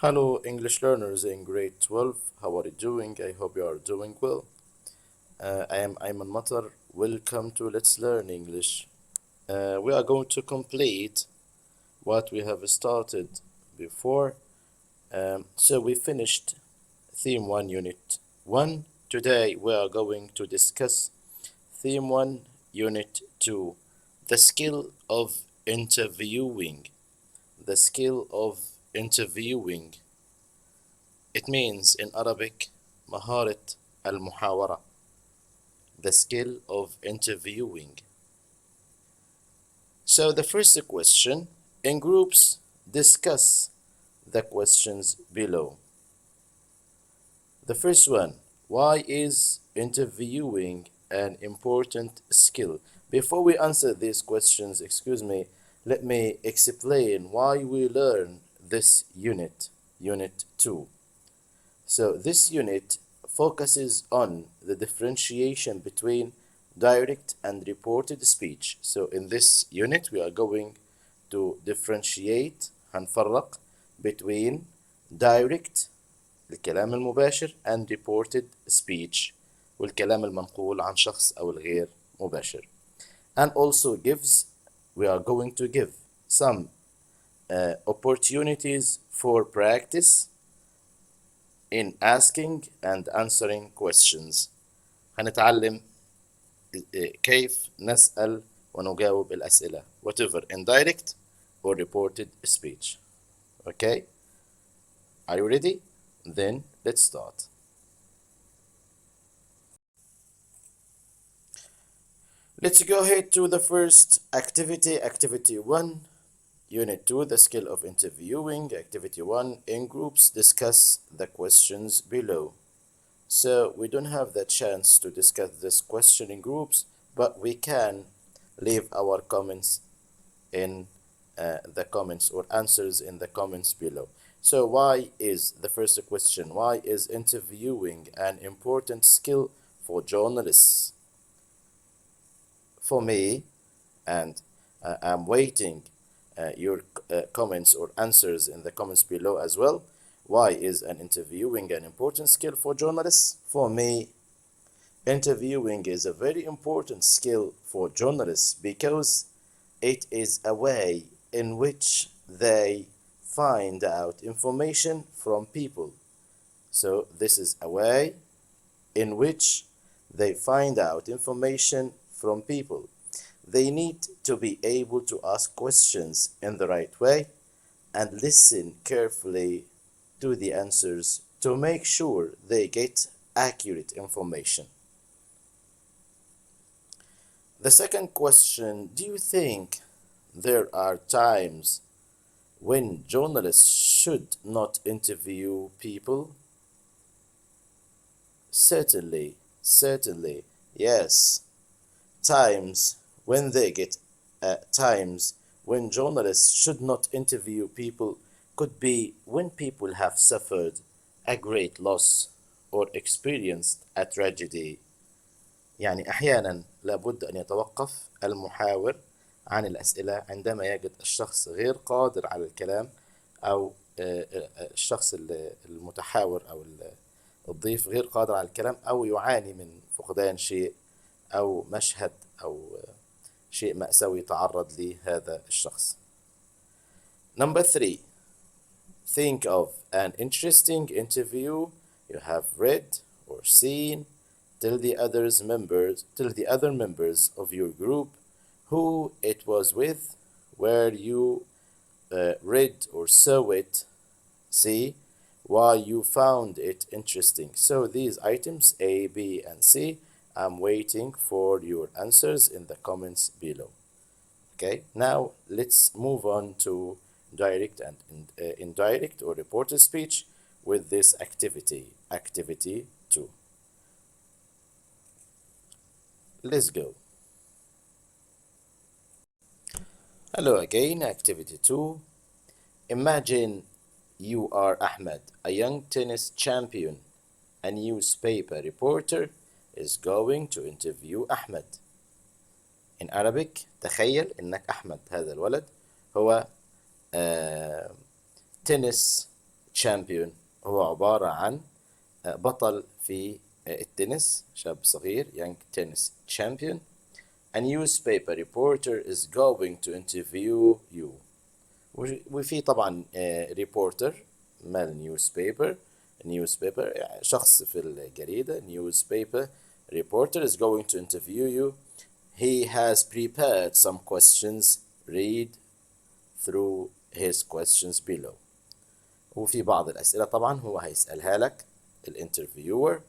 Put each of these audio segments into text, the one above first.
Hello, English learners in grade 12. How are you doing? I hope you are doing well. I am Ayman Mattar. Welcome to Let's Learn English. We are going to complete what we have started before. So we finished Theme 1, Unit 1. Today we are going to discuss Theme 1, Unit 2, the skill of interviewing. The skill of interviewing. It means in Arabic مهارة المحاورة, the skill of interviewing. So the first question, in groups discuss the questions below. The first one, why is interviewing an important skill? Before we answer these questions, let me explain why we learn this unit, Unit 2. So this unit focuses on the differentiation between direct and reported speech. So in this unit we are going to differentiate, هنفرق between direct الكلام المباشر and reported speech والكلام المنقول عن شخص أو الغير مباشر. And also we are going to give some opportunities for practice in asking and answering questions. هنتعلم كيف نسأل ونجاوب الأسئلة, whatever indirect or reported speech. Okay? Are you ready? Then let's start. Let's go ahead to the first activity, Activity 1. Unit 2, the skill of interviewing. Activity 1, in groups discuss the questions below. So we don't have the chance to discuss this question in groups, but we can leave our comments in the comments or answers in the comments below. So why is the first question, why is interviewing an important skill for journalists? For me, and I'm waiting your comments or answers in the comments below as well. Why is interviewing an important skill for journalists? For me, interviewing is a very important skill for journalists because it is a way in which they find out information from people. So this is a way in which they find out information from people. They need to be able to ask questions in the right way and listen carefully to the answers to make sure they get accurate information. The second question, do you think there are times when journalists should not interview people? Certainly, yes. Times when journalists should not interview people could be when people have suffered a great loss or experienced a tragedy. يعني أحيانا لابد أن يتوقف المحاور عن الأسئلة عندما يجد الشخص غير قادر على الكلام أو الشخص المتحاور أو الضيف غير قادر على الكلام أو يعاني من فقدان شيء أو مشهد أو شيء مأساوي تعرض لهذا الشخص. Number 3. Think of an interesting interview you have read or seen. Tell the other members of your group who it was with, where you read or saw it. See why you found it interesting. So these items A, B, and C. I'm waiting for your answers in the comments below. Okay, now let's move on to direct and indirect or reported speech with this activity, Activity 2. Let's go. Hello again, Activity 2. Imagine you are Ahmed, a young tennis champion. A newspaper reporter is going to interview Ahmed. In Arabic, تخيل إنك أحمد، هذا الولد هو tennis champion هو عبارة عن بطل في التنس، شاب صغير young tennis champion. A newspaper reporter is going to interview you. وفي طبعا reporter مال newspaper يعني شخص في الجريدة. newspaper reporter is going to interview you. He has prepared some questions. Read through his questions below. وفي بعض الأسئلة طبعا هو هيسألها لك الانترفيور.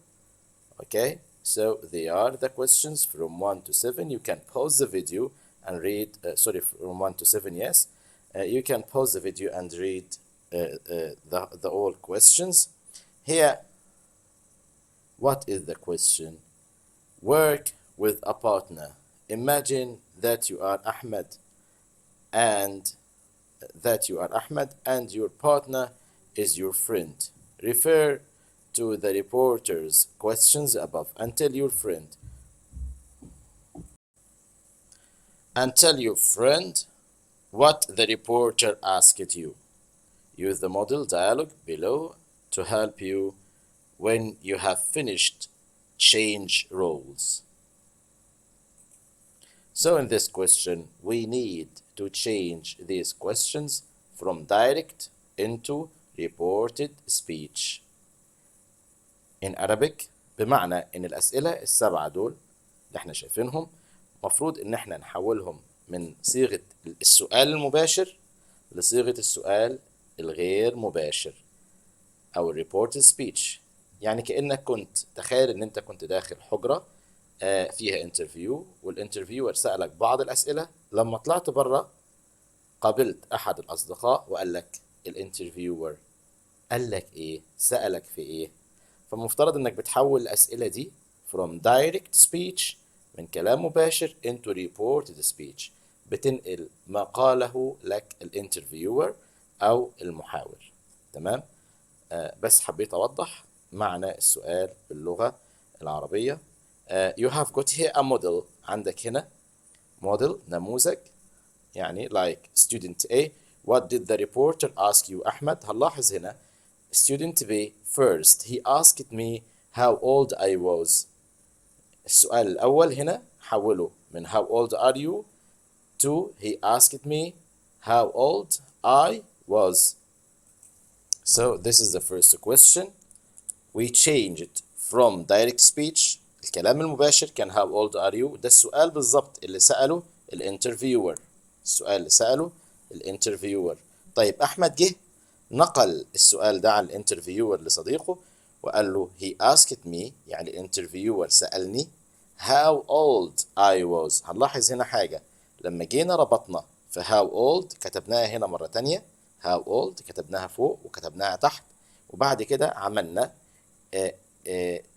Okay, so they are the questions from 1 to 7. You can pause the video and read, from 1 to 7, yes. You can pause the video and read the all questions. Here, what is the question? Work with a partner. Imagine that you are Ahmed and your partner is your friend. Refer to the reporter's questions above and tell your friend what the reporter asked you. Use the model dialogue below to help you when you have finished. Change roles. So in this question, we need to change these questions from direct into reported speech. In Arabic بمعنى إن الأسئلة السبعة دول اللي احنا شايفينهم مفروض إن احنا نحولهم من صيغة السؤال المباشر لصيغة السؤال الغير مباشر أو reported speech. يعني كأنك تخيل إن أنت كنت داخل حجرة فيها انترفيو، والانترفيور سألك بعض الأسئلة. لما طلعت برا قابلت أحد الأصدقاء وقال لك الانترفيور قال لك إيه، سألك في إيه. فمفترض إنك بتحول الأسئلة دي from direct speech من كلام مباشر into reported speech. بتنقل ما قاله لك الانترفيور أو المحاور. تمام؟ بس حبيت أوضح معنى السؤال باللغة العربية. You have got here a model. عندك هنا model نموذج، يعني like student A. What did the reporter ask you أحمد؟ هنلاحظ هنا student B first he asked me how old I was. السؤال الأول هنا حوله من how old are you to he asked me how old I was. So this is the first question. We change it from direct speech الكلام المباشر كان how old are you. ده السؤال بالضبط اللي سأله الانترفيور. طيب أحمد جه نقل السؤال ده على الانترفيور لصديقه وقال له he asked me، يعني الانترفيور سألني how old I was. هنلاحظ هنا حاجة، لما جينا ربطنا في how old كتبناها هنا مرة تانية، how old كتبناها فوق وكتبناها تحت، وبعد كده عملنا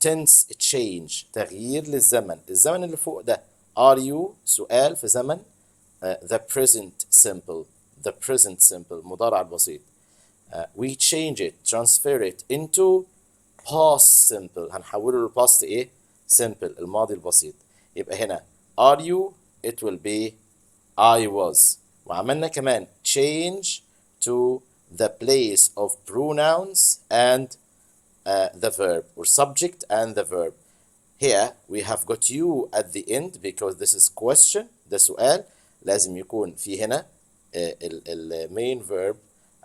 tense change تغيير للزمن. الزمن اللي فوق ده are you سؤال في زمن the present simple مضارع البسيط. We change it transfer it into past simple. هنحوله للpast ايه؟ simple الماضي البسيط. يبقى هنا are you it will be I was. وعملنا كمان change to the place of pronouns and the verb or subject and the verb. Here we have got you at the end because this is question. ده سؤال لازم يكون في هنا main verb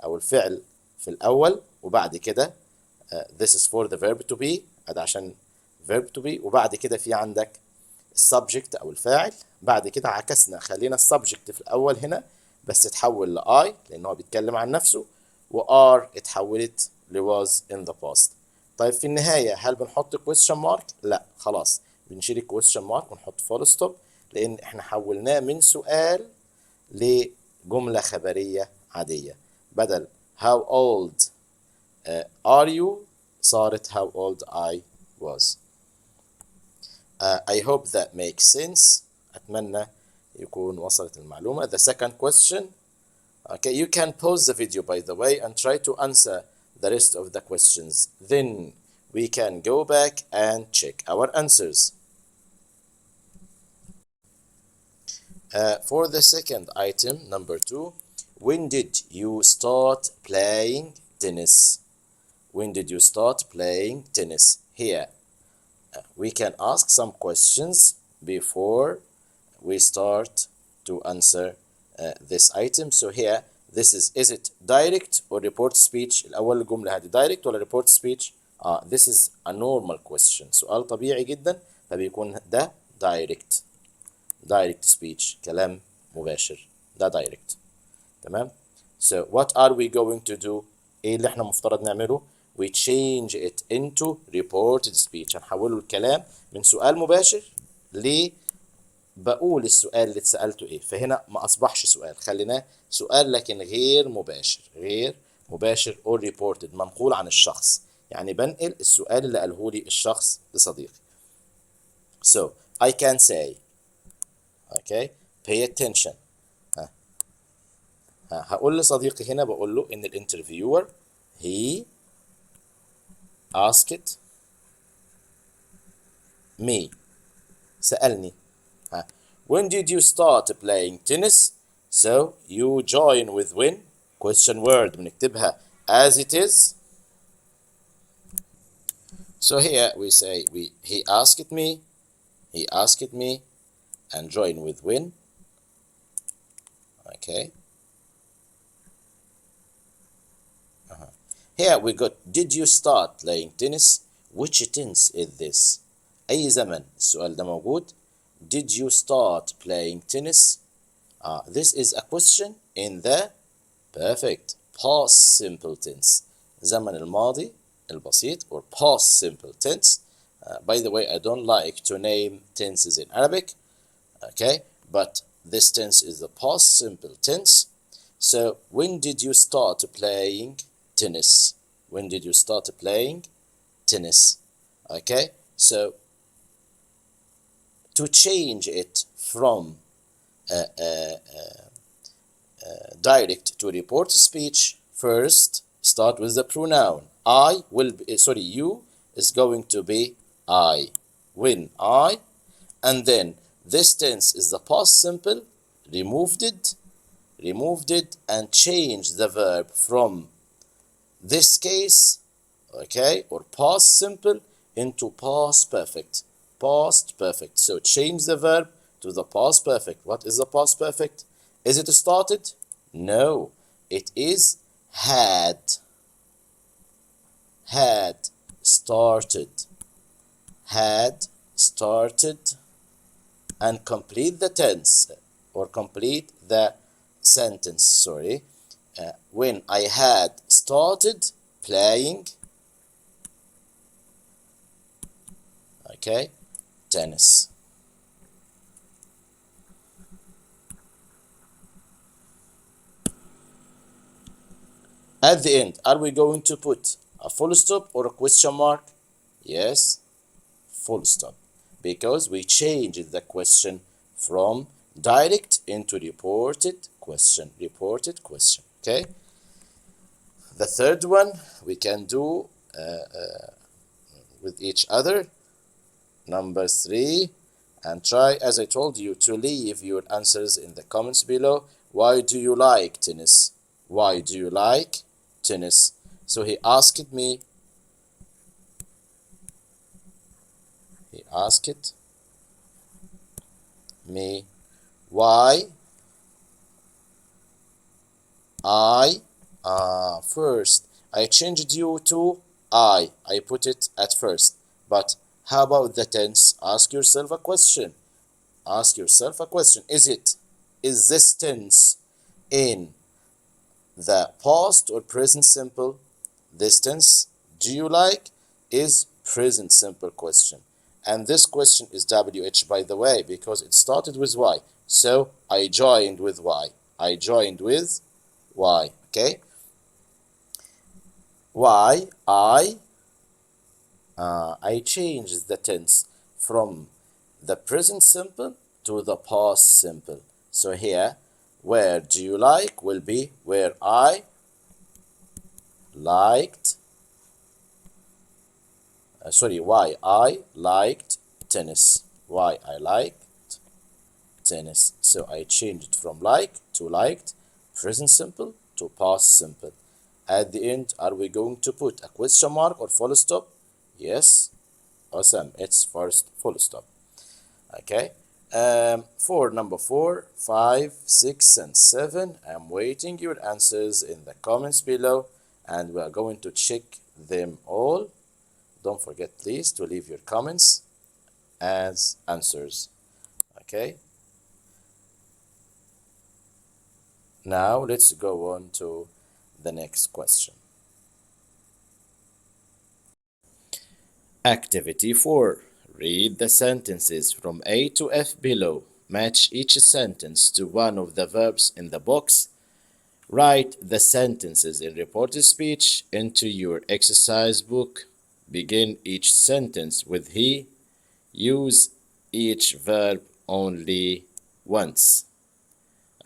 أو الفعل في الأول، وبعد كده this is for the verb to be، هذا عشان verb to be، وبعد كده في عندك subject أو الفاعل. بعد كده عكسنا خلينا subject في الأول هنا بس تحول ل I لأنه بيتكلم عن نفسه، و are اتحولت ل was in the past. طيب في النهاية هل بنحط question mark؟ لا، خلاص بنشيل question mark ونحط full stop لأن احنا حولناه من سؤال لجملة خبرية عادية. بدل how old are you صارت how old I was. I hope that makes sense. أتمنى يكون وصلت المعلومة. The second question. Okay, you can pause the video by the way and try to answer the rest of the questions. Then we can go back and check our answers. For the second item, number 2, when did you start playing tennis? when did you start playing tennis? Here we can ask some questions before we start to answer this item. So here, this is it direct or report speech? الأول الجملة هذه direct ولا report speech؟ this is a normal question. سؤال طبيعي جدا، فبيكون ده direct speech، كلام مباشر، ده direct. تمام؟ So what are we going to do؟ ايه اللي احنا مفترض نعمله؟ we change it into reported speech. هنحوله الكلام من سؤال مباشر بقول السؤال اللي اتسألته ايه. فهنا ما اصبحش سؤال، خليناه سؤال لكن غير مباشر or reported، منقول عن الشخص، يعني بنقل السؤال اللي قاله لي الشخص لصديقي. So I can say okay pay attention. هقول لصديقي هنا، بقول له ان الانترفيور he asked me، سألني when did you start playing tennis؟ So you join with when question word بنكتبها as it is. So here we say he asked me and join with when. Okay. Here we got did you start playing tennis؟ which tense is this؟ أي زمن السؤال ده موجود؟ did you start playing tennis؟ this is a question in the perfect past simple tense، زمن الماضي البسيط or past simple tense. By the way, I don't like to name tenses in Arabic, okay, but this tense is the past simple tense. So when did you start playing tennis؟ when did you start playing tennis؟ okay, so to change it from direct to report speech, first start with the pronoun I will be, you is going to be I, when I, and then this tense is the past simple, removed it and change the verb from this case, okay, or past simple into past perfect. So change the verb to the past perfect. What is the past perfect? Is it started? No, it is had started, and complete the tense or complete the sentence, when I had started playing, okay, tennis. At the end, are we going to put a full stop or a question mark? Yes, full stop, because we changed the question from direct into reported question. Okay. The third one we can do with each other. Number 3, and try, as I told you, to leave your answers in the comments below. Why do you like tennis? Why do you like tennis? So he asked me, why I, first I changed you to I put it at first, but how about the tense? Ask yourself a question. Is this tense in the past or present simple? This tense, do you like, is present simple question. And this question is WH, by the way, because it started with Y. So I joined with Y. Okay? Why I changed the tense from the present simple to the past simple. So here, where do you like will be where I liked, why I liked tennis. So I changed from like to liked, present simple to past simple. At the end, are we going to put a question mark or full stop? Yes. Awesome. It's first full stop. Okay. For number 4, 5, 6, and 7, I'm waiting your answers in the comments below, and we are going to check them all. Don't forget, please, to leave your comments as answers. Okay. Now let's go on to the next question. Activity 4. Read the sentences from A to F below. Match each sentence to one of the verbs in the box. Write the sentences in reported speech into your exercise book. Begin each sentence with he. Use each verb only once.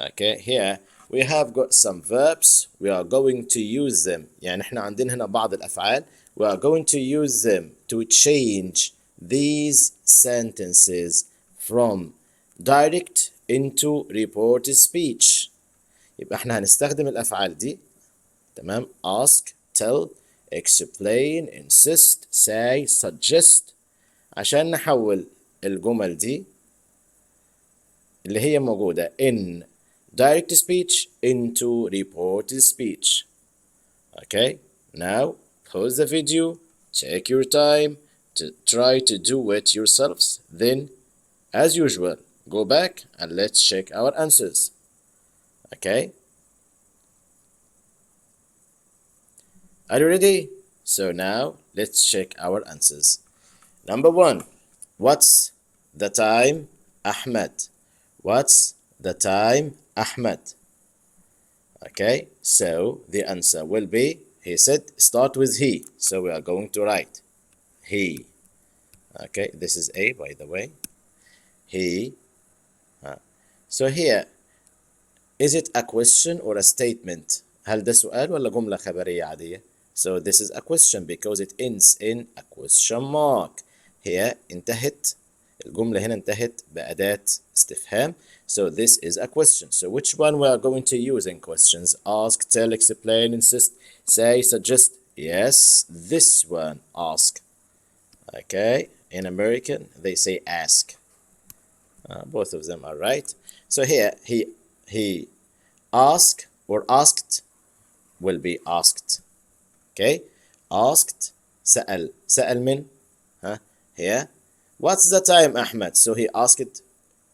Okay, here we have got some verbs. We are going to use them. يعني احنا عندنا هنا بعض الأفعال. We are going to use them to change these sentences from direct into reported speech. يبقى احنا هنستخدم الأفعال دي. تمام. Ask, tell, explain, insist, say, suggest عشان نحول الجمل دي اللي هي موجودة in direct speech into reported speech. Okay, now pause the video, take your time to try to do it yourselves. Then, as usual, go back and let's check our answers. Okay, are you ready? So now let's check our answers. Number 1, what's the time, Ahmed? What's the time, Ahmed? Okay, so the answer will be, he said, start with he. So we are going to write he. Okay, this is A, by the way. He. So here, is it a question or a statement? هل ده سؤال ولا جملة خبرية عادية? So this is a question because it ends in a question mark. Here انتهت الجملة هنا انتهت بأداة استفهام. So this is a question. So which one we are going to use in questions? Ask, tell, explain, insist, say, suggest. Yes, this one, ask. Okay, in American they say ask. Both of them are right. So here he asked or asked will be asked. Okay, asked. سأل. سأل من? Here. What's the time, Ahmed? So he asked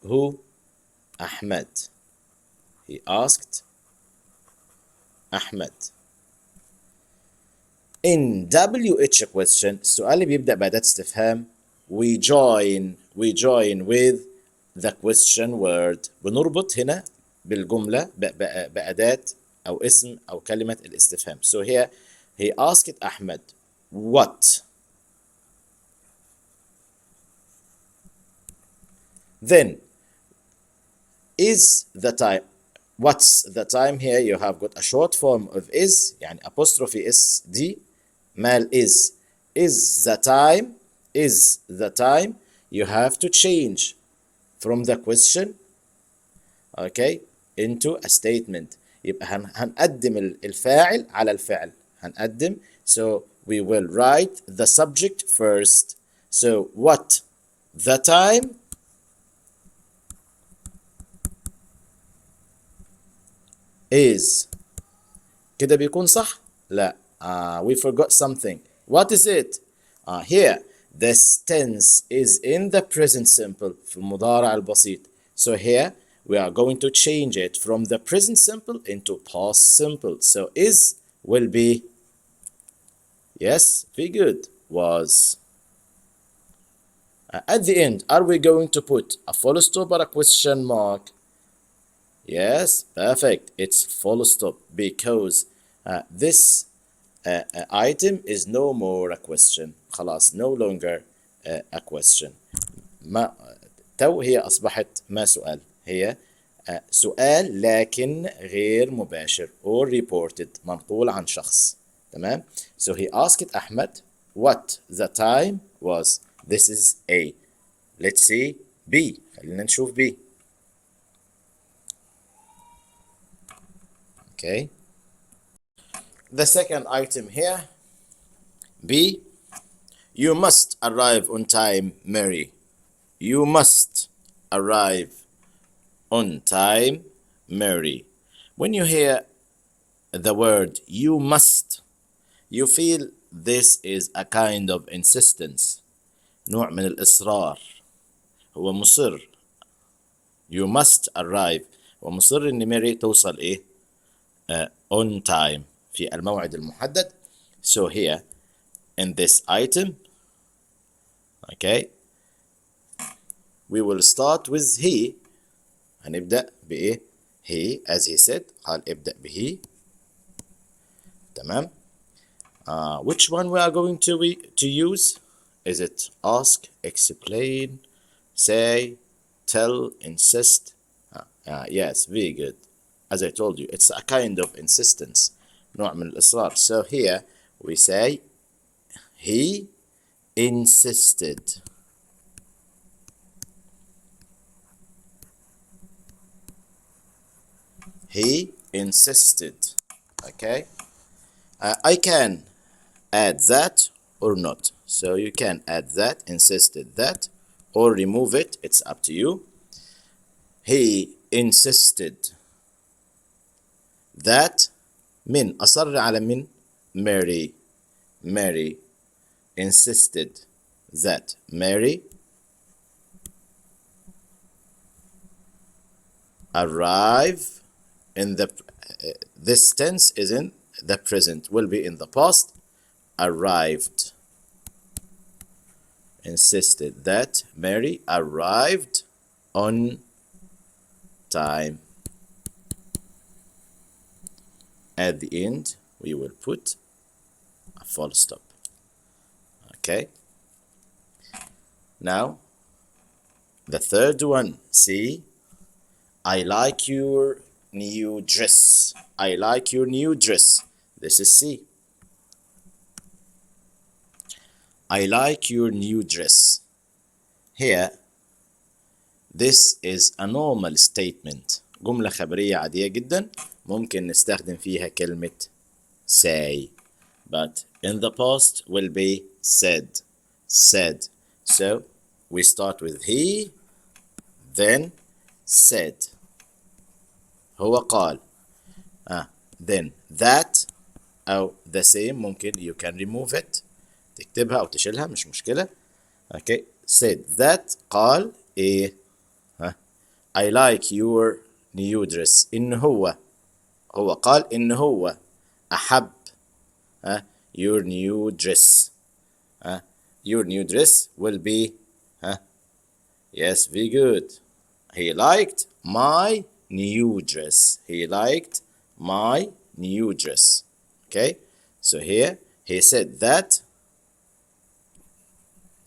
who? Ahmed. He asked Ahmed. In WH question, السؤال اللي بيبدأ بأداة استفهام, we join with the question word. بنربط هنا بالجملة بأداة أو اسم أو كلمة الاستفهام. So here he asked Ahmed what? Then is the time. What's the time? Here you have got a short form of is, يعني apostrophe is D مال is. Is the time. You have to change from the question, okay, into a statement. يبقى هنقدم الفاعل على الفعل. هنقدم. So we will write the subject first. So what? The time is. كده بيكون صح؟ لا. We forgot something. What is it? Here this tense is in the present simple في المضارع البسيط. So here we are going to change it from the present simple into past simple. So is will be, yes, very good, was. At the end, are we going to put a full stop or a question mark? Yes, perfect. It's full stop because this item is no more a question. خلاص, no longer a question. ما تو هي أصبحت ما سؤال. هي سؤال لكن غير مباشر or reported, منقول عن شخص. تمام. So he asked Ahmed what the time was. This is A. Let's see B. خلينا نشوف B. Okay. The second item here, B. You must arrive on time, Mary. You must arrive on time, Mary. When you hear the word you must, you feel this is a kind of insistence. نوع من الإصرار. هو مصر. You must arrive. ومصر إن ماري توصل إيه؟ On time. في الموعد المحدد. So here in this item, okay, we will start with he. هنبدأ بإيه؟ he, as he said. قال ابدأ به. تمام. Which one we are going to use? Is it ask, explain, say, tell, insist? Yes, very good. As I told you, it's a kind of insistence. نوع من الإصرار. So here we say he insisted. He insisted. Okay. I can add that or not. So you can add that, insisted that, or remove it. It's up to you. He insisted that من أصر على من Mary. Mary insisted that Mary arrive in the this tense is in the present, will be in the past. Arrived. Insisted that Mary arrived on time. At the end, we will put a full stop. Okay. Now, the third one. See, I like your new dress. I like your new dress. This is C. I like your new dress. Here, this is a normal statement. جملة خبرية عادية جدا. ممكن نستخدم فيها كلمة say. But in the past will be said. Said. So, we start with he, then said. هو قال. Then that أو the same ممكن you can remove it. تكتبها أو تشيلها مش مشكلة. Okay. Said that قال إيه؟ I like your new dress. إن هو قال إن هو أحب your new dress. Your new dress will be yes, very good. He liked my new dress. He liked my new dress. Okay, so here he said that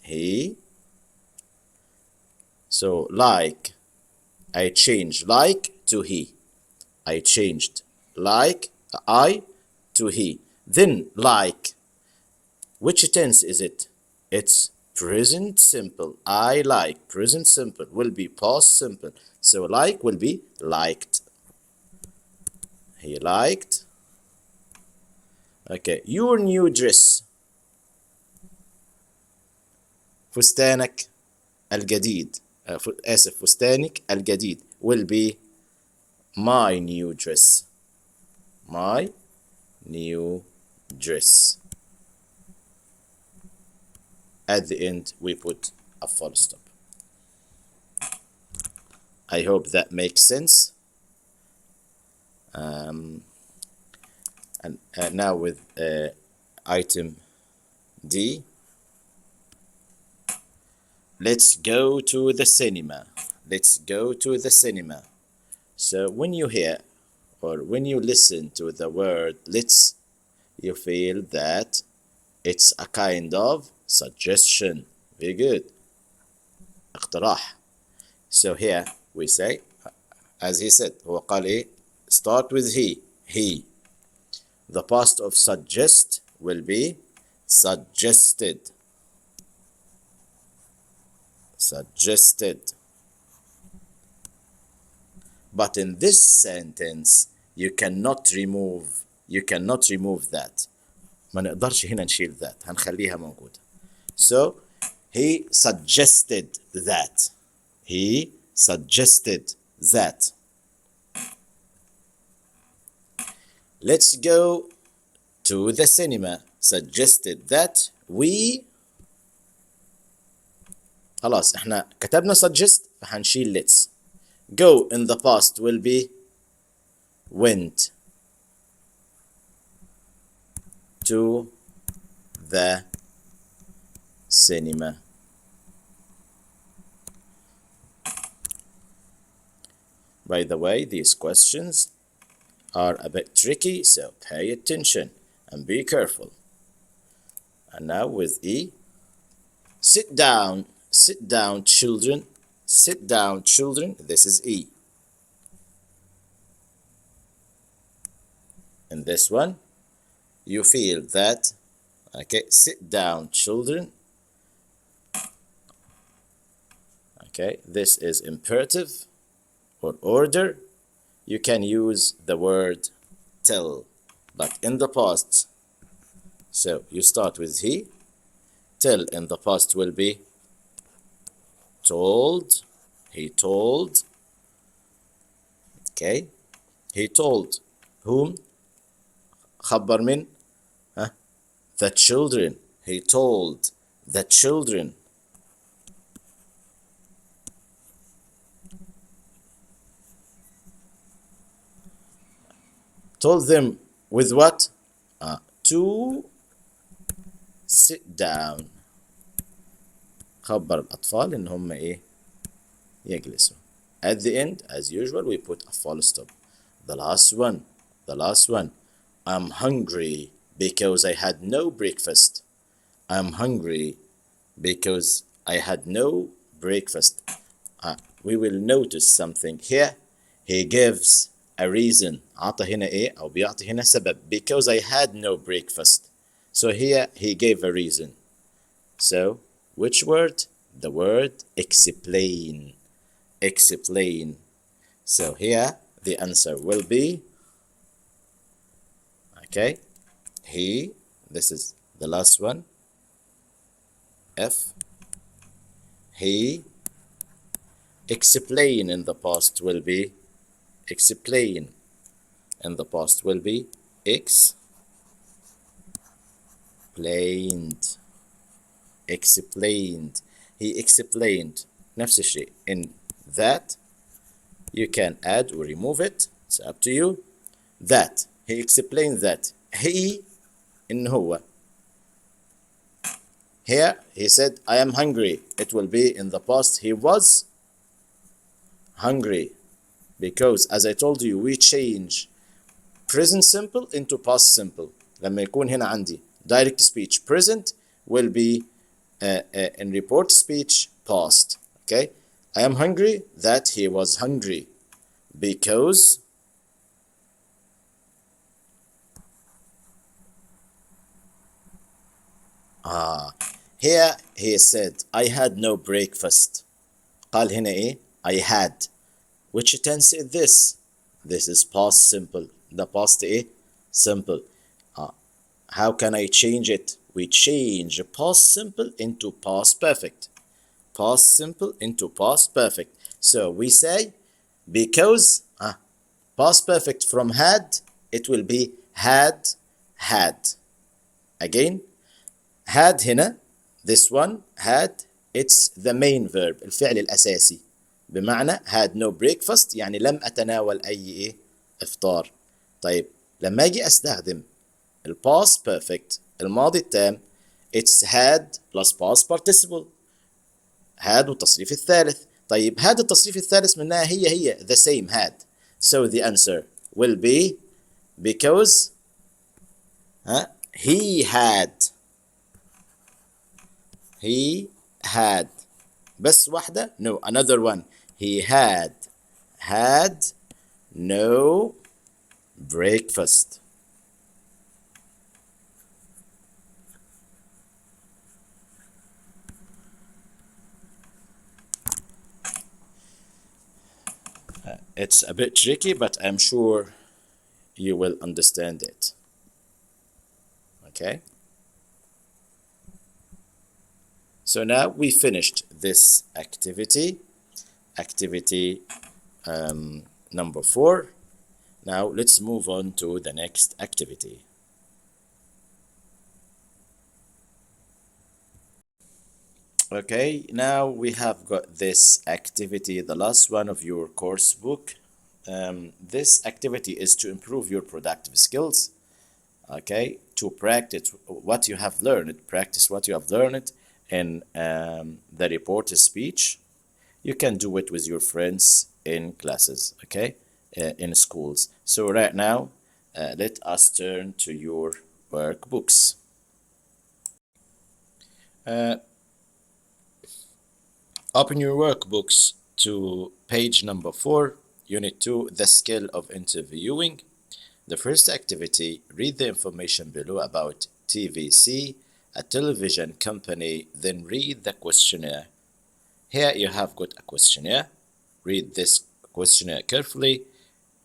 he, so like, I changed like to he. I changed like I to he. Then like, which tense is it? It's present simple. I like. Present simple will be past simple. So like will be liked. He liked. Okay, your new dress. فستانك الجديد. آسف, فستانك الجديد will be my new dress. My new dress. At the end, we put a full stop. I hope that makes sense. And now with item D. Let's go to the cinema. Let's go to the cinema. So when you hear or when you listen to the word let's, you feel that it's a kind of suggestion. Very good. اقتراح. So here we say, as he said, هو قال إيه? Start with he. He. The past of suggest will be suggested. Suggested. But in this sentence, you cannot remove You cannot remove that. ما نقدرش هنا نشيل that. هنخليها موجودة. So he suggested that. He suggested that. Let's go to the cinema. Suggested that we. خلاص احنا كتبنا suggest فهنشيل let's. Go in the past will be went to the cinema. By the way, these questions are a bit tricky, so pay attention and be careful. And now with E, sit down children, sit down children, this is E. In this one, you feel that, okay, sit down children, okay, this is imperative or order. You can use the word tell, but in the past, so you start with he. Tell in the past will be told. He told. Okay. He told whom? خبر من the children. He told the children. Told them with what? To sit down. خبر الأطفال إن هم إيه؟ يجلسوا. At the end, as usual, we put a full stop. The last one. I'm hungry because I had no breakfast. I'm hungry because I had no breakfast. We will notice something here. He gives a reason. عطى هنا إيه؟ أو بيعطي هنا سبب. Because I had no breakfast. So here he gave a reason. So which word? The word explain. Explain. So here the answer will be, okay, he, this is the last one, F. He. Explain in the past will be, explain in the past will be explained. Explained. He explained. نفس الشيء. In that, you can add or remove it. It's up to you. That. He explained that. He, إن هو. Here, he said, I am hungry. It will be in the past. He was hungry. Because, as I told you, we change present simple into past simple. لما يكون هنا عندي direct speech present will be in report speech past. Okay, I am hungry. That he was hungry because here he said I had no breakfast. قال هنا إيه؟ I had. Which tense is this? This is past simple. The past إيه? Simple. How can I change it? We change past simple into past perfect. Past simple into past perfect. So we say because past perfect from had, it will be had. Again, had هنا, this one, had, it's the main verb, الفعل الأساسي. بمعنى had no breakfast يعني لم أتناول أي إفطار. طيب لما أجي أستخدم past perfect الماضي التام, it's had plus past participle. had والتصريف الثالث. طيب had التصريف الثالث منها هي the same had. So the answer will be because he had بس واحدة. No, another one. He had no breakfast. It's a bit tricky, but I'm sure you will understand it. Okay. So now we finished this activity. Activity number 4. Now let's move on to the next activity. Okay, now we have got this activity, the last one of your course book. This activity is to improve your productive skills. Okay, to practice what you have learned, in the reported speech. You can do it with your friends in classes, okay, in schools. So right now, let us turn to your workbooks. Open your workbooks to page number 4, Unit 2, the skill of interviewing. The first activity, read the information below about TVC, a television company, then read the questionnaire. Here you have got a questionnaire. Read this questionnaire carefully.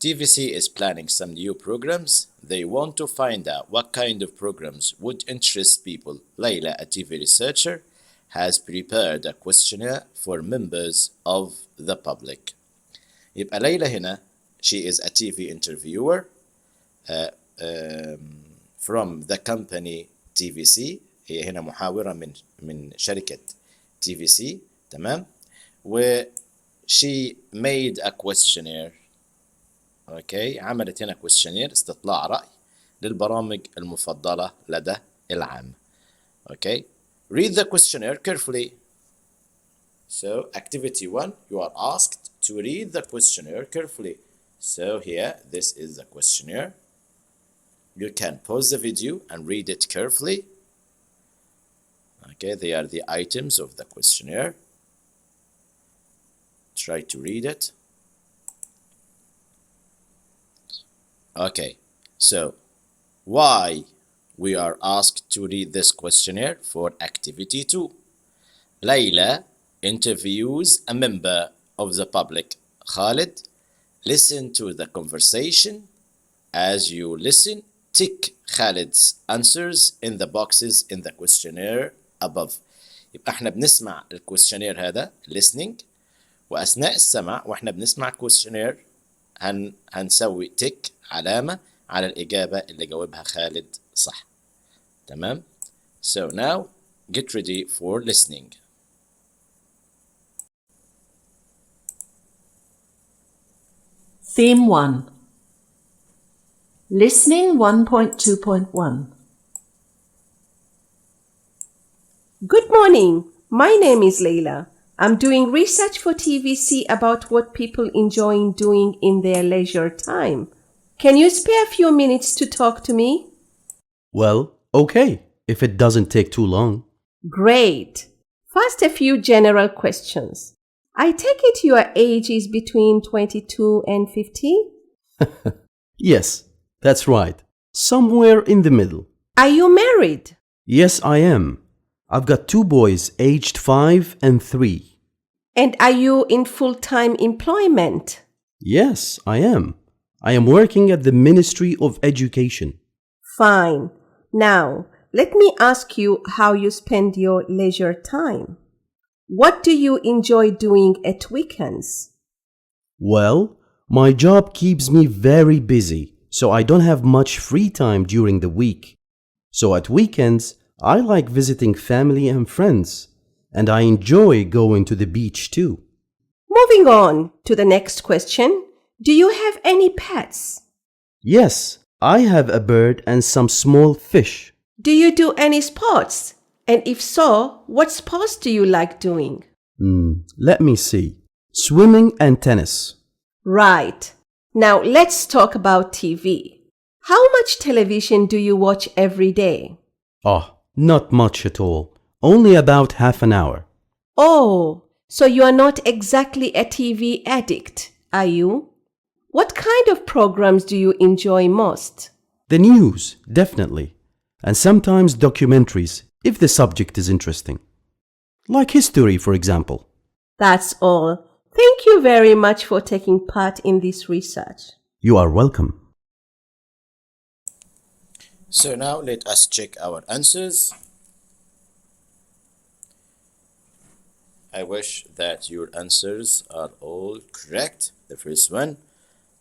TVC is planning some new programs. They want to find out what kind of programs would interest people. Layla, a TV researcher, has prepared a questionnaire for members of the public. يبقى ليلى هنا, she is a TV interviewer from the company TVC. هي هنا محاورة من شركة TVC. تمام. و she made a questionnaire. okay, عملت هنا questionnaire, استطلاع رأي للبرامج المفضلة لدى العام. okay, read the questionnaire carefully. So activity 1, you are asked to read the questionnaire carefully. So here, this is the questionnaire. You can pause the video and read it carefully. Okay, they are the items of the questionnaire. Try to read it. Okay, so why we are asked to read this questionnaire for activity 2? Layla interviews a member of the public. Khalid, listen to the conversation. As you listen, tick Khalid's answers in the boxes in the questionnaire above. يبقى احنا بنسمع الكويستشنير هذا listening, وأثناء السمع واحنا بنسمع questionnaire هنسوي tick علامة على الإجابة اللي جاوبها خالد صح. تمام. So now get ready for listening. Theme 1. Listening 1.2.1. Good morning. My name is Layla. I'm doing research for TVC about what people enjoy doing in their leisure time. Can you spare a few minutes to talk to me? Well, okay, if it doesn't take too long. Great. First, a few general questions. I take it your age is between 22 and 50? Yes, that's right. Somewhere in the middle. Are you married? Yes, I am. I've got 2 boys aged 5 and 3. And are you in full-time employment? Yes, I am. I am working at the Ministry of Education. Fine. Now, let me ask you how you spend your leisure time. What do you enjoy doing at weekends? Well, my job keeps me very busy, so I don't have much free time during the week. So at weekends, I like visiting family and friends, and I enjoy going to the beach too. Moving on to the next question. Do you have any pets? Yes, I have a bird and some small fish. Do you do any sports? And if so, what sports do you like doing? Let me see. Swimming and tennis. Right. Now let's talk about TV. How much television do you watch every day? Oh, not much at all. Only about half an hour. Oh, so you are not exactly a TV addict, are you? What kind of programs do you enjoy most? The news, definitely. And sometimes documentaries, if the subject is interesting. Like history, for example. That's all. Thank you very much for taking part in this research. You are welcome. So now let us check our answers. I wish that your answers are all correct. The first one,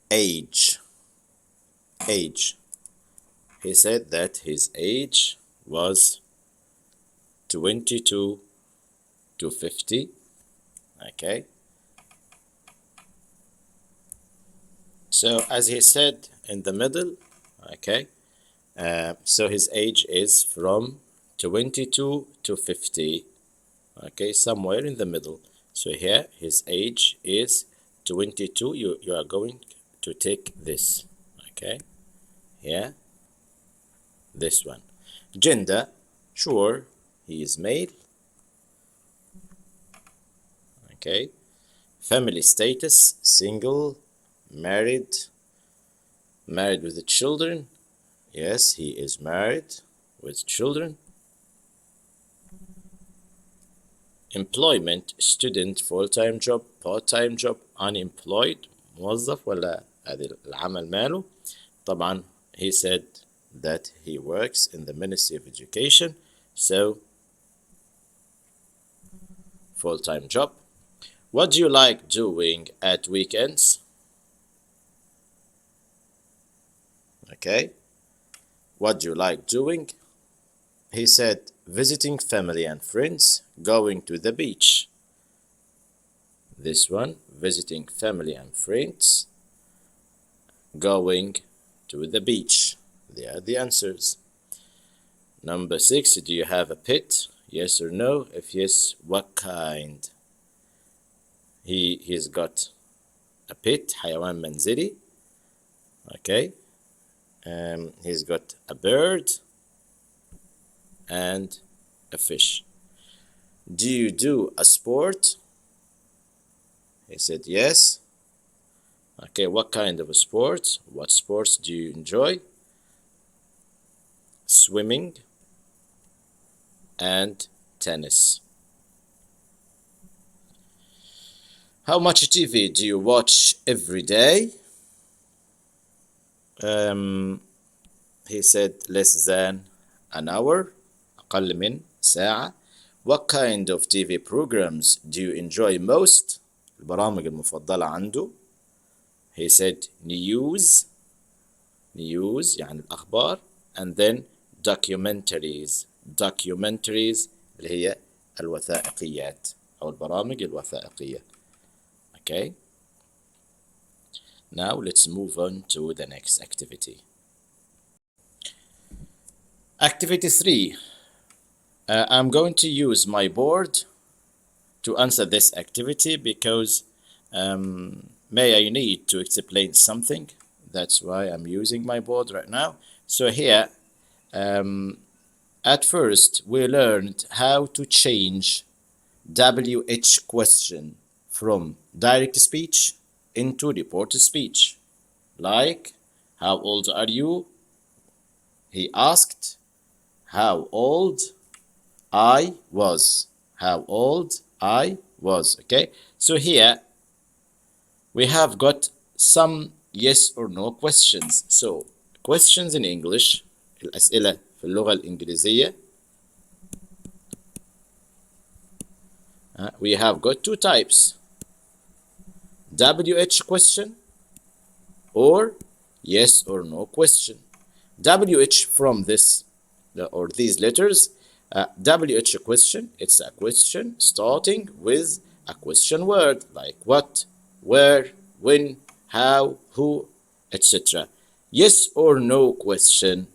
age. Age. He said that his age was 22 to 50. Okay. So as he said in the middle, okay, so his age is from 22 to 50. Okay, somewhere in the middle. So here his age is 22. You are going to take this. Okay, here, this one. Gender, sure, he is male. Okay. Family status, single, married with the children. Yes, he is married with children. Employment, student, full-time job, part-time job, unemployed, موظف ولا هذا العمل ماله. طبعا he said that he works in the Ministry of Education, so full-time job. What do you like doing at weekends? Okay. What do you like doing? He said visiting family and friends, going to the beach. This one, visiting family and friends, going to the beach. They are the answers. Number 6, do you have a pet? Yes or no? If yes, what kind? He's got a pet, حيوان منزلي. Okay. He's got a bird and a fish. Do you do a sport? He said yes. Okay, what kind of a sport? What sports do you enjoy? Swimming and tennis. How much TV do you watch every day? He said less than an hour. أقل من ساعة. What kind of TV programs do you enjoy most? البرامج المفضلة عنده. He said news يعني الأخبار, and then documentaries اللي هي الوثائقيات أو البرامج الوثائقية. Okay. Now let's move on to the next activity. Activity 3. I'm going to use my board to answer this activity because I need to explain something. That's why I'm using my board right now. So here, at first, we learned how to change WH question from direct speech into reported speech. Like, how old are you? He asked. How old I was. How old I was. Okay, so here we have got some yes or no questions. So questions in English, الأسئلة في اللغة الإنجليزية. We have got two types. WH question or yes or no question. WH from this or these letters. WH question, it's a question starting with a question word like what, where, when, how, who, etc. Yes or no question,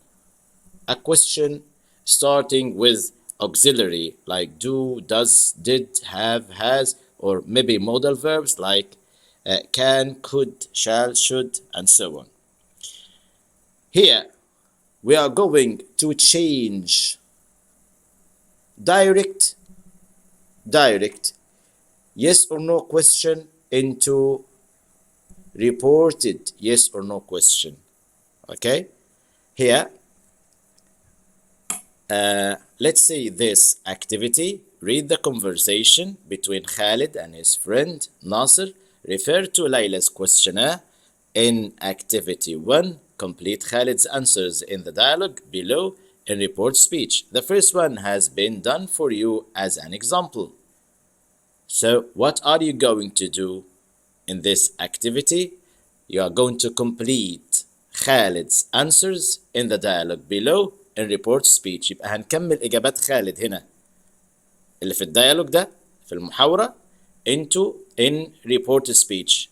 a question starting with auxiliary like do, does, did, have, has, or maybe modal verbs like can, could, shall, should, and so on. Here we are going to change direct yes or no question into reported yes or no question. Okay, here let's say this activity. Read the conversation between Khalid and his friend Nasser. Refer to Layla's questionnaire in activity 1 Complete Khalid's answers in the dialogue below in report speech. The first one has been done for you as an example. So what are you going to do in this activity? You are going to complete Khalid's answers in the dialogue below in report speech. يبقى هنكمل إجابات خالد هنا اللي في الديالوج ده في المحاورة into in report speech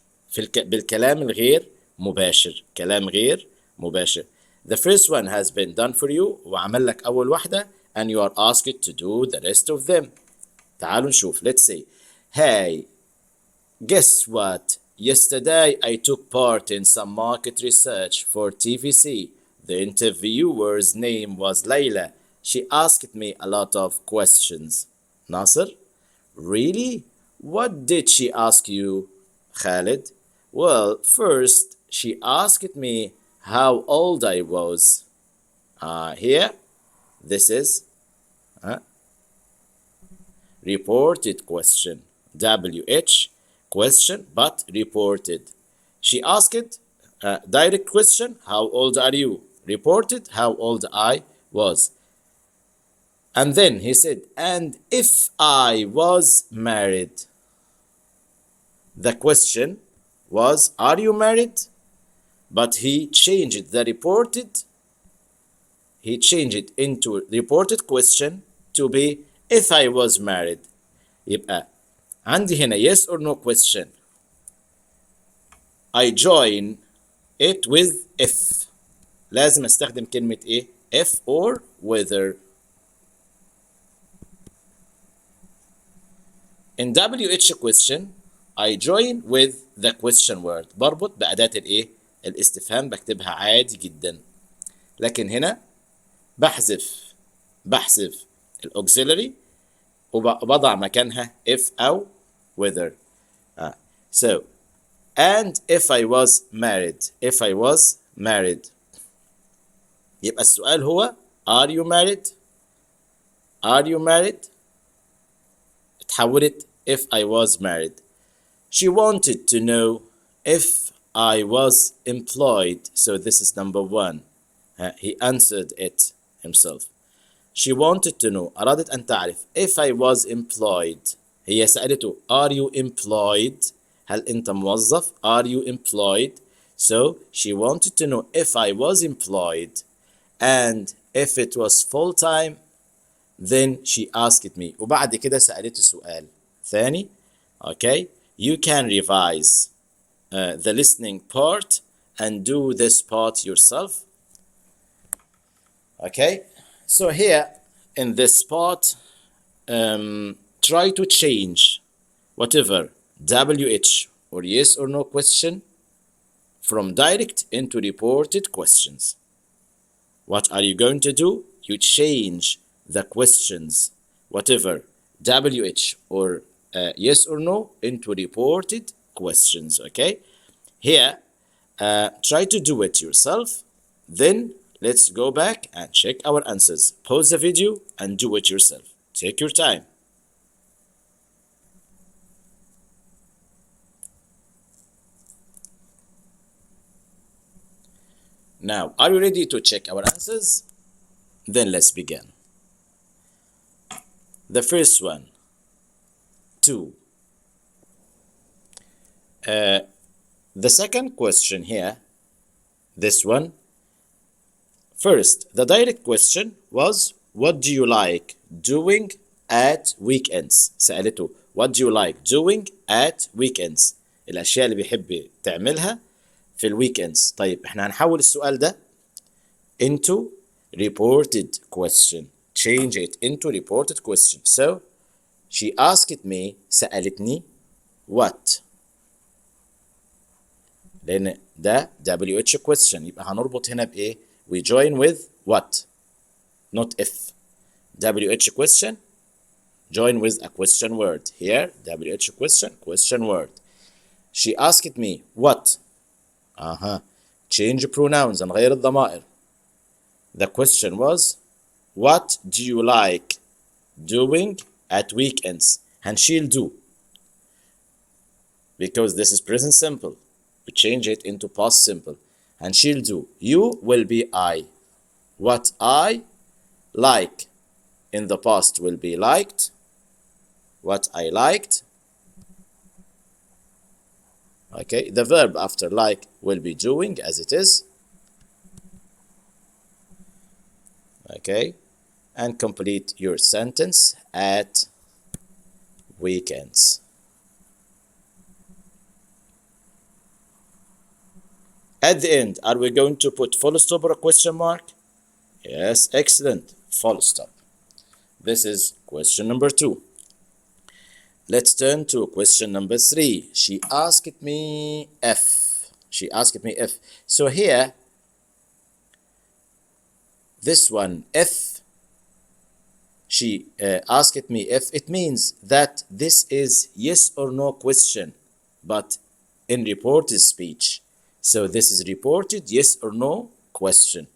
بالكلام الغير مباشر. كلام غير مباشر. The first one has been done for you وعمل لك أول واحدة and you are asked to do the rest of them. تعالوا نشوف. Let's say, hey, guess what? Yesterday I took part in some market research for TVC. The interviewer's name was Layla. She asked me a lot of questions. Nasser? Really? What did she ask you, Khalid? Well, first she asked me how old I was. Here, this is reported question. WH question, but reported. She asked direct question, how old are you? Reported, how old I was. And then he said, and if I was married? The question was, are you married? But he changed the reported, he changed it into reported question to be, if I was married. يبقى عندي هنا yes or no question. I join it with if. لازم استخدم كلمة ايه؟ if or whether. In WH question, I join with the question word. بربط بأداة الايه؟ الاستفهام بكتبها عادي جدا. لكن هنا بحذف الauxiliary وبضع مكانها if أو whether. So, and if I was married. If I was married. يبقى السؤال هو are you married? Are you married? اتحولت if I was married. She wanted to know if I was employed. So this is number one. He answered it himself. She wanted to know. أرادت أن تعرف if I was employed. هي سألته are you employed? هل أنت موظف? Are you employed? So she wanted to know if I was employed. And if it was full time, then she asked me. وبعد كده سألته سؤال ثاني. Okay, you can revise the listening part and do this part yourself. Okay, so here in this part, try to change whatever WH or yes or no question from direct into reported questions. What are you going to do? You change the questions, whatever WH or yes or no, into reported questions. Okay, here try to do it yourself. Then let's go back and check our answers. Pause the video and do it yourself. Take your time. Now, are you ready to check our answers? Then let's begin. The first one, 2. The second question here, this one. First, the direct question was, what do you like doing at weekends? سألته, what do you like doing at weekends? الأشياء اللي بيحب تعملها في الويكندز. طيب احنا هنحول السؤال ده into reported question. Change it into reported question. So, she asked me, سألتني, what? لأن ده WH question. يبقى هنربط هنا بإيه؟ We join with what? Not if. WH question, join with a question word. Here, WH question word. She asked me, what? Change pronouns and غير الضمائر. The question was, what do you like doing at weekends? And she'll do. Because this is present simple. We change it into past simple. هنشيل do. You will be I. What I like in the past will be liked. What I liked. Okay, the verb after like will be doing as it is. Okay, and complete your sentence at weekends. At the end, are we going to put full stop or a question mark? Yes, excellent. Full stop. This is question number 2. Let's turn to question number 3. She asked me if. She asked me if. So here, this one, if she asked me if, it means that this is yes or no question, but in reported speech. So this is reported yes or no question.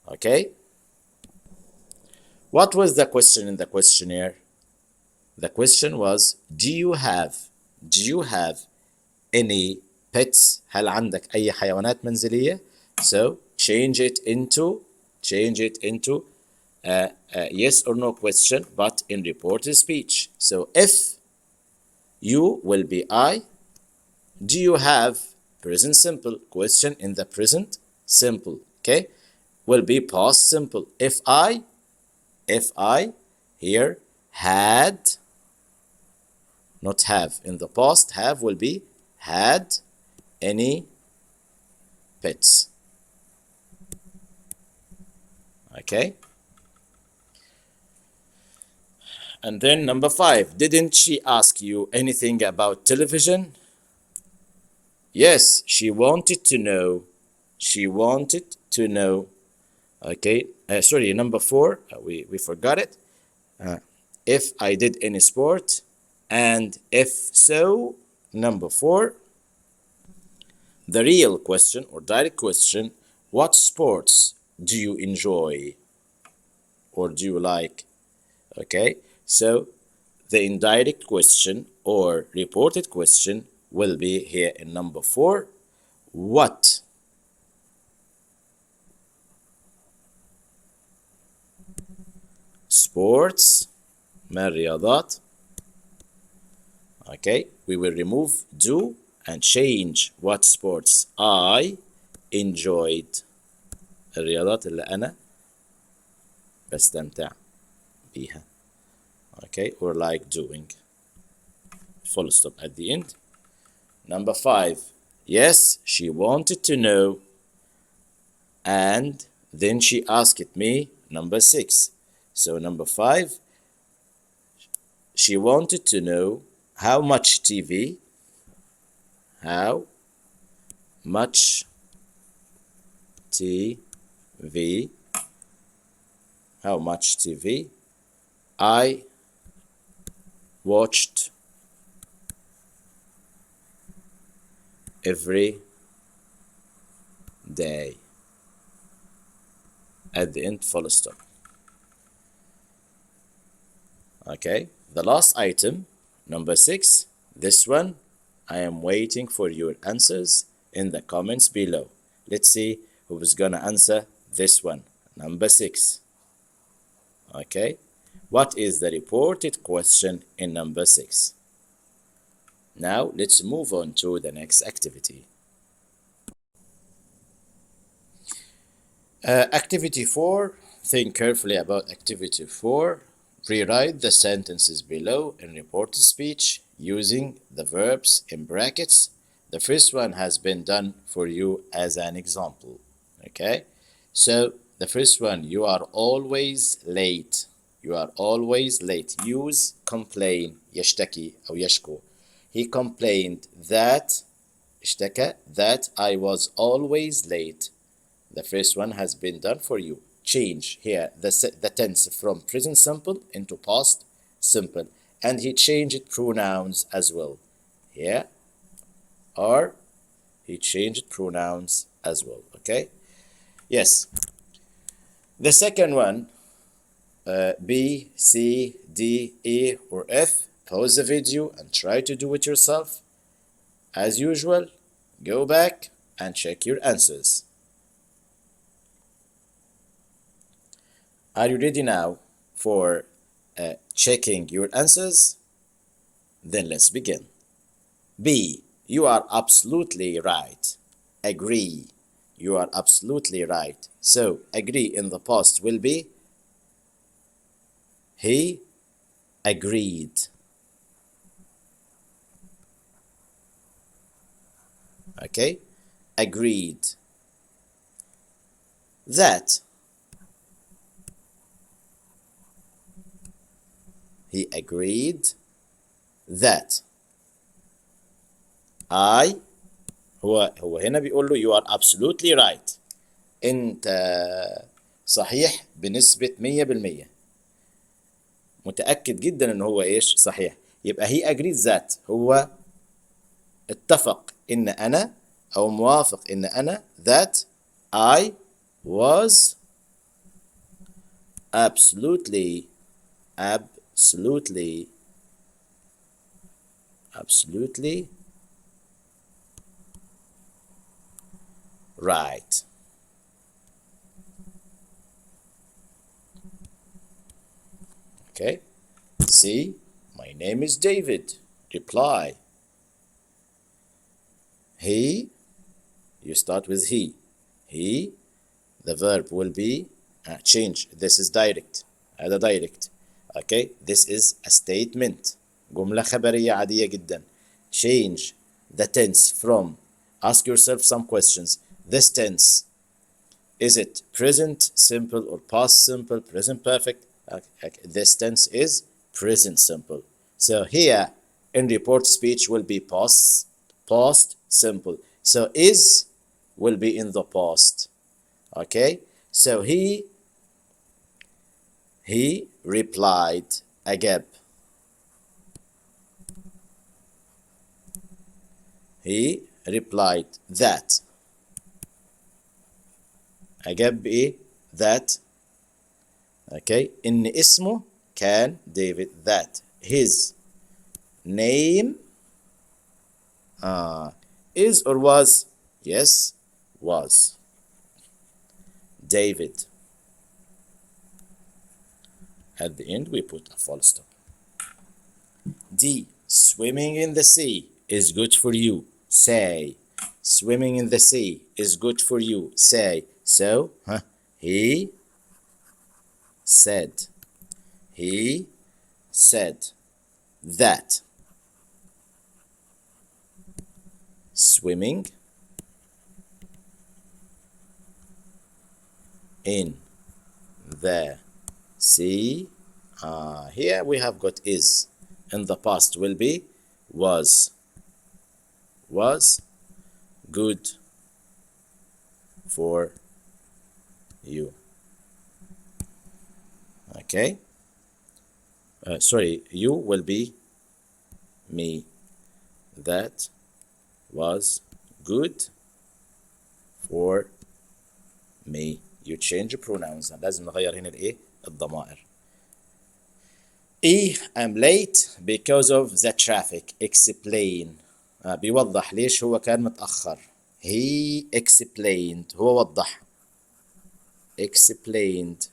Okay? What was the question in the questionnaire? The question was, do you have any pets? هل عندك أي حيوانات منزلية? So change it into yes or no question, but in reported speech. So if you will be I, do you have present simple, question in the present simple, okay, will be past simple. If I here had, not have, in the past have will be had any pets. Okay. And then number 5, didn't she ask you anything about television? Yes, she wanted to know. She wanted to know. Okay, sorry, number 4, we forgot it. If I did any sport, and if so, number 4, the real question or direct question, what sports do you enjoy or do you like? Okay, so the indirect question or reported question will be here in number 4. What sports, ما الرياضات. Okay, we will remove do and change what sports I enjoyed. الرياضات اللي أنا بستمتع بيها. Okay, or like doing. Full stop at the end. Number 5, yes, she wanted to know, and then she asked me. Number 6. So number 5, she wanted to know how much TV, how much TV, how much TV I watched every day. At the end, full stop. Okay, the last item, number 6, this one, I am waiting for your answers in the comments below. Let's see who is gonna answer this one, number 6. Okay, what is the reported question in number 6? Now let's move on to the next activity. Activity 4, think carefully about activity 4. Rewrite the sentences below in reported speech using the verbs in brackets. The first one has been done for you as an example. Okay, so the first one, you are always late. You are always late. Use complain, يشتكي أو يشكو. He complained that, اشتكى, that I was always late. The first one has been done for you. Change here the tense from present simple into past simple, and he changed pronouns as well. Here, or he changed pronouns as well. Okay, yes. The second one, B, C, D, E, or F. Pause the video and try to do it yourself. As usual, go back, and check your answers. Are you ready now for checking your answers? Then let's begin. B. You are absolutely right. Agree. You are absolutely right. So agree in the past will be he agreed. Okay, agreed. That he agreed that I هو هنا بيقول له you are absolutely right. انت صحيح بنسبة 100%. متأكد جدا ان هو ايش صحيح. يبقى he agreed that هو اتفق ان انا او موافق ان انا that I was absolutely right. Okay. See, my name is David. Reply. He, you start with he. He, the verb will be change. This is direct. هذا direct. Okay. This is a statement. جملة خبرية عادية جدا. Change the tense from. Ask yourself some questions. This tense, is it present simple or past simple, present perfect? This tense is present simple. So here in report speech will be past simple. So is will be in the past. Okay? So he replied أجاب. He replied that. أجاب بإيه؟ that. Okay. إن اسمه كان David. That his name is or was? Yes, was. David. At the end we put a full stop. D. Swimming in the sea is good for you. Say. Swimming in the sea is good for you. Say. So, he said. He said that swimming in the sea, here we have got is. In the past will be was good for you. Okay. Sorry, you will be me. That was good for me. You change pronouns. لازم نغير هنا الايه الضمائر. E. I'm late because of the traffic. Explain. بيوضح ليش هو كان متأخر. He explained. هو وضح. Explained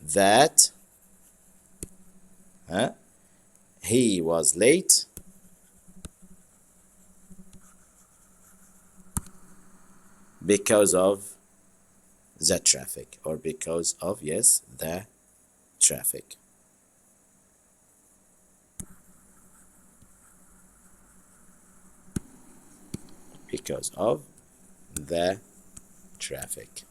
that he was late because of the traffic, or because of, yes, the traffic. Because of the traffic.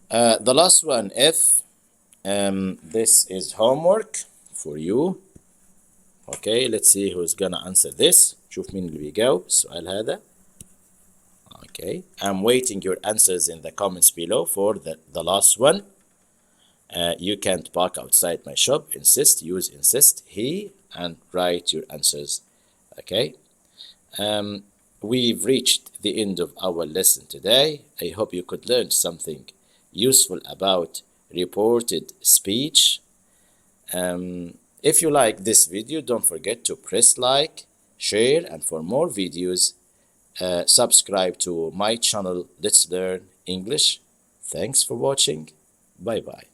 The last one, F. This is homework for you. Okay, let's see who's gonna answer this. شوف مين اللي بيجاوب السؤال هذا. Okay, I'm waiting your answers in the comments below for the last one. You can't park outside my shop. Insist, use insist, he, and write your answers. Okay. We've reached the end of our lesson today. I hope you could learn something useful about reported speech. If you like this video, don't forget to press like, share, and for more videos, subscribe to my channel. Let's Learn English. Thanks for watching. Bye bye.